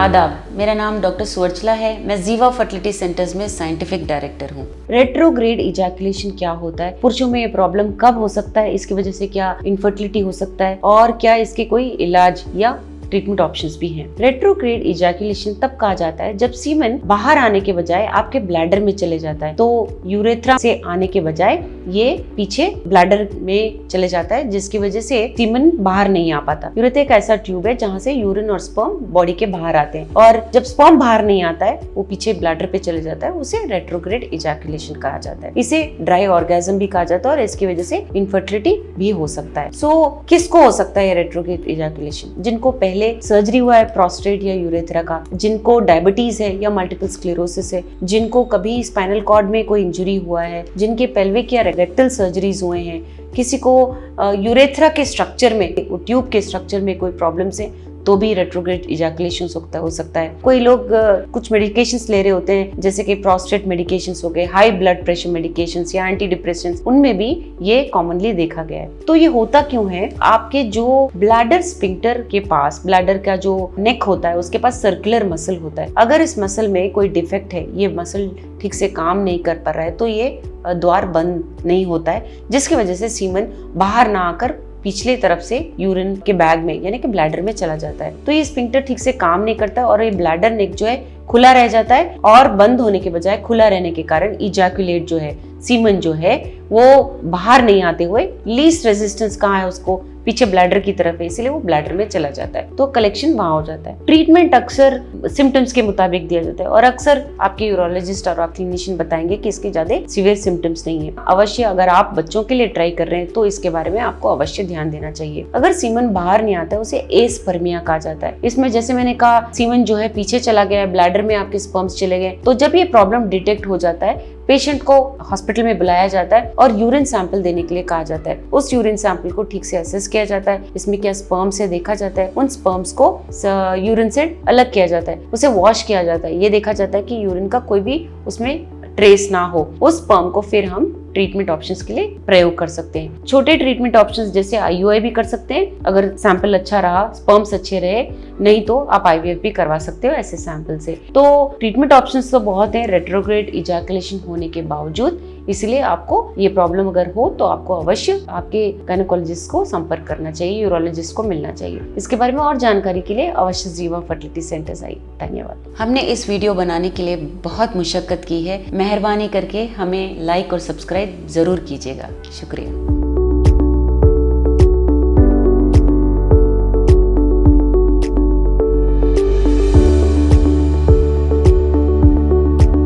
आदाब, मेरा नाम डॉक्टर सुवर्चला है। मैं जीवा फर्टिलिटी सेंटर्स में साइंटिफिक डायरेक्टर हूँ। रेट्रोग्रेड इजैकुलेशन क्या होता है, पुरुषों में ये प्रॉब्लम कब हो सकता है, इसकी वजह से क्या इनफर्टिलिटी हो सकता है और क्या इसके कोई इलाज या ट्रीटमेंट ऑप्शंस भी हैं। रेट्रोग्रेड इजैकुलेशन तब कहा जाता है जब सीमन बाहर आने के बजाय आपके ब्लैडर में चले जाता है। तो यूरेथ्रा से आने के बजाय ये पीछे ब्लैडर में चले जाता है, जिसकी वजह से सीमन बाहर नहीं आ पाता। यूरेथ्रा एक ऐसा ट्यूब है जहाँ से यूरिन और स्पर्म बॉडी के बाहर आते हैं, और जब स्पर्म बाहर नहीं आता है वो पीछे ब्लैडर पे चले जाता है, उसे रेट्रोग्रेड इजैकुलेशन कहा जाता है। इसे ड्राई ऑर्गेज्म भी कहा जाता है और इसकी वजह से इनफर्टिलिटी भी हो सकता है। सो किसको हो सकता है रेट्रोग्रेड इजैकुलेशन? जिनको पहले सर्जरी हुआ है प्रोस्टेट या यूरेथ्रा का, जिनको डायबिटीज है या मल्टीपल स्क्लेरोसिस है, जिनको कभी स्पाइनल कॉर्ड में कोई इंजरी हुआ है, जिनके पेल्विक या रेक्टल सर्जरीज हुए हैं, किसी को यूरेथ्रा के स्ट्रक्चर में, ट्यूब के स्ट्रक्चर में कोई प्रॉब्लम्स है, तो भी रेट्रोग्रेड इजैकुलेशन हो सकता है। कोई लोग कुछ मेडिकेशंस ले रहे होते हैं, जैसे कि प्रोस्टेट मेडिकेशंस हो गए, हाई ब्लड प्रेशर मेडिकेशंस या एंटी डिप्रेशंस, उनमें भी ये कॉमनली देखा गया है। तो ये होता क्यों है? आपके जो ब्लैडर स्फिंक्टर के पास, ब्लैडर का जो नेक होता है उसके पास सर्कुलर मसल होता है। अगर इस मसल में कोई डिफेक्ट है, ये मसल ठीक से काम नहीं कर पा रहा है, तो ये द्वार बंद नहीं होता है, जिसकी वजह से सीमन बाहर ना आकर पिछले तरफ से यूरिन के बैग में यानी कि ब्लैडर में चला जाता है। तो ये स्फिंक्टर ठीक से काम नहीं करता और ये ब्लैडर नेक जो है खुला रह जाता है, और बंद होने के बजाय खुला रहने के कारण इजैकुलेट जो है, सीमन जो है वो बाहर नहीं आते हुए, लीस्ट रेजिस्टेंस कहाँ है उसको, पीछे ब्लैडर की तरफ है, इसलिए वो ब्लैडर में चला जाता है, तो कलेक्शन वहां हो जाता है। ट्रीटमेंट अक्सर सिम्टम्स के मुताबिक दिया जाता है और अक्सर आपके यूरोलॉजिस्ट और आप क्लिनिशियन बताएंगे कि इसके ज्यादा सीवियर सिम्टम्स नहीं है। अवश्य अगर आप बच्चों के लिए ट्राई कर रहे हैं तो इसके बारे में आपको अवश्य ध्यान देना चाहिए। अगर सीमन बाहर नहीं आता है उसे एस्पर्मिया कहा जाता है। इसमें जैसे मैंने कहा, सीमन जो है पीछे चला गया है, ब्लैडर में आपके स्पर्म्स चले गए, तो जब ये प्रॉब्लम डिटेक्ट हो जाता है पेशेंट को हॉस्पिटल में बुलाया जाता है और यूरिन सैंपल देने के लिए कहा जाता है। उस यूरिन सैंपल को ठीक से असेस किया जाता है, इसमें क्या स्पर्म्स है देखा जाता है, उन स्पर्म्स को यूरिन से अलग किया जाता है, उसे वॉश किया जाता है, ये देखा जाता है कि यूरिन का कोई भी उसमें ट्रेस ना हो। उस स्पर्म को फिर हम ट्रीटमेंट ऑप्शंस के लिए प्रयोग कर सकते हैं। छोटे ट्रीटमेंट ऑप्शंस जैसे आईयूआई भी कर सकते हैं अगर सैंपल अच्छा रहा, स्पर्म्स अच्छे रहे, नहीं तो आप आईवीएफ भी करवा सकते हो ऐसे सैंपल से। तो ट्रीटमेंट ऑप्शंस तो बहुत हैं रेट्रोग्रेड इजैकुलेशन होने के बावजूद, इसलिए आपको ये प्रॉब्लम अगर हो तो आपको अवश्य आपके गायनेकोलॉजिस्ट को संपर्क करना चाहिए, यूरोलॉजिस्ट को मिलना चाहिए। इसके बारे में और जानकारी के लिए अवश्य जीवा फर्टिलिटी सेंटर्स आइए। धन्यवाद। हमने इस वीडियो बनाने के लिए बहुत मुशक्कत की है, मेहरबानी करके हमें लाइक और सब्सक्राइब जरूर कीजिएगा। शुक्रिया।